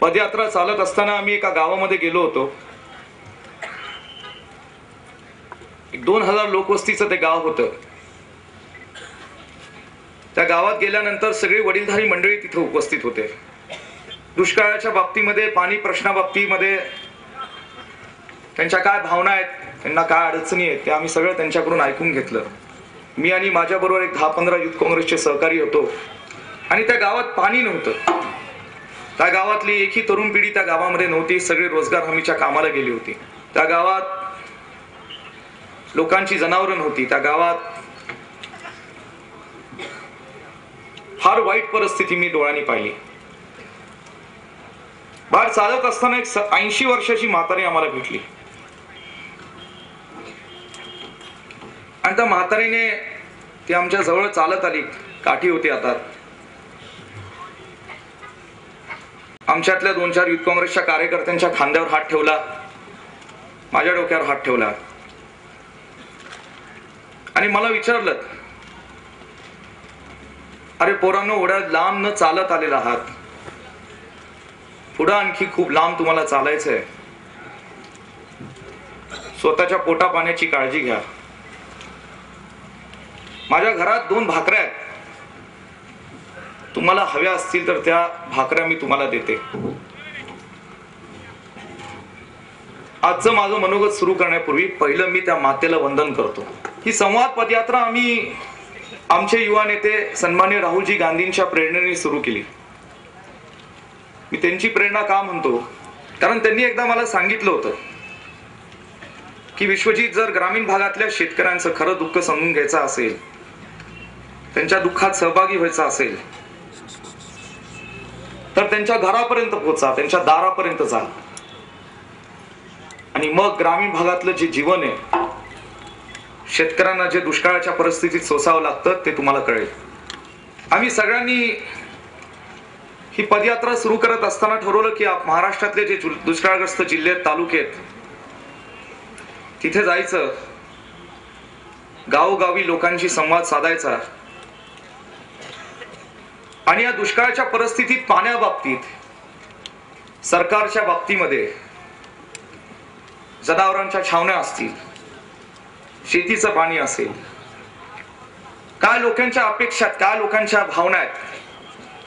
पदयात्रा चालत असताना आम्ही एका गावामध्ये गेलो होतो. 2000 लोकवस्तीचं ते गाव होतं. त्या गावात गेल्यानंतर सगळी वडीलधारी मंडळी तिथे उपस्थित होते. दुष्काळाच्या बाबतीमध्ये, पाणी प्रश्नाबाबतीमध्ये त्यांच्या काय भावना आहेत, त्यांना काय अडचणी आहेत, ते आम्ही सगळं त्यांच्याकडून ऐकून घेतलं. मी आणि माझ्याबरोबर एक 10-15 युथ काँग्रेसचे सहकारी होतो आणि त्या गावात पाणी नव्हतं. त्या गावातली एकही तरुण पिढी त्या गावामध्ये नव्हती. सगळे रोजगार हमीच्या कामाला गेली होती. त्या गावात लोकांची जनावरं नव्हती. त्या गावात फार वाईट परिस्थिती मी डोळ्यांनी पाहिली. बाहेर चालत असताना एक 80 वर्षाची म्हातारी आम्हाला भेटली आणि त्या म्हातारीने ती आमच्या जवळ चालत आली. काठी होती हातात. आमच्यातल्या 2-4 युथ काँग्रेसच्या कार्यकर्त्यांच्या खांद्यावर हात ठेवला, माझ्या डोक्यावर हात ठेवला आणि मला विचारलं, अरे पोरांनो, एवढ्या लांब न चालत आलेला आहात, पुढे आणखी खूप लांब तुम्हाला चालायचंय. स्वतःच्या पोटा पाण्याची काळजी घ्या. माझ्या घरात 2 भाकऱ्या आहेत, तुम्हाला हव्या असतील तर त्या भाकऱ्या मी तुम्हाला देते. आजचं माझं मनोगत सुरू करण्यापूर्वी पहिलं मी त्या मातेला वंदन करतो. ही संवाद पदयात्रा आम्ही आमचे युवा नेते सन्माननीय राहुलजी गांधींच्या प्रेरणेने सुरू केली. मी त्यांची प्रेरणा का म्हणतो, कारण त्यांनी एकदा मला सांगितलं होतं की विश्वजित, जर ग्रामीण भागातल्या शेतकऱ्यांचं खरं दुःख समजून घ्यायचं असेल, त्यांच्या दुःखात सहभागी व्हायचं असेल, तर त्यांच्या घरापर्यंत पोहोचा, त्यांच्या दारापर्यंत जा आणि मग ग्रामीण भागातलं जे जीवन आहे, शेतकऱ्यांना जे दुष्काळाच्या परिस्थितीत सोसावं लागतं, ते तुम्हाला कळेल. आम्ही सगळ्यांनी ही पदयात्रा सुरू करत असताना ठरवलं की महाराष्ट्रातले जे दुष्काळग्रस्त जिल्हे, तालुके आहेत, तिथे जायचं, गावोगावी लोकांशी संवाद साधायचा आणि या दुष्काळाच्या परिस्थितीत, पाण्याबाबतीत, सरकारच्या बाबतीमध्ये, जनावरांच्या छावण्या असतील, शेतीचं पाणी असेल, काय लोकांच्या अपेक्षा, काय लोकांच्या भावना आहेत,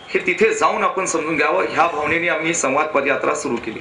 हे तिथे जाऊन आपण समजून घ्यावं. ह्या भावनेने आम्ही ही संवाद पदयात्रा सुरू केली.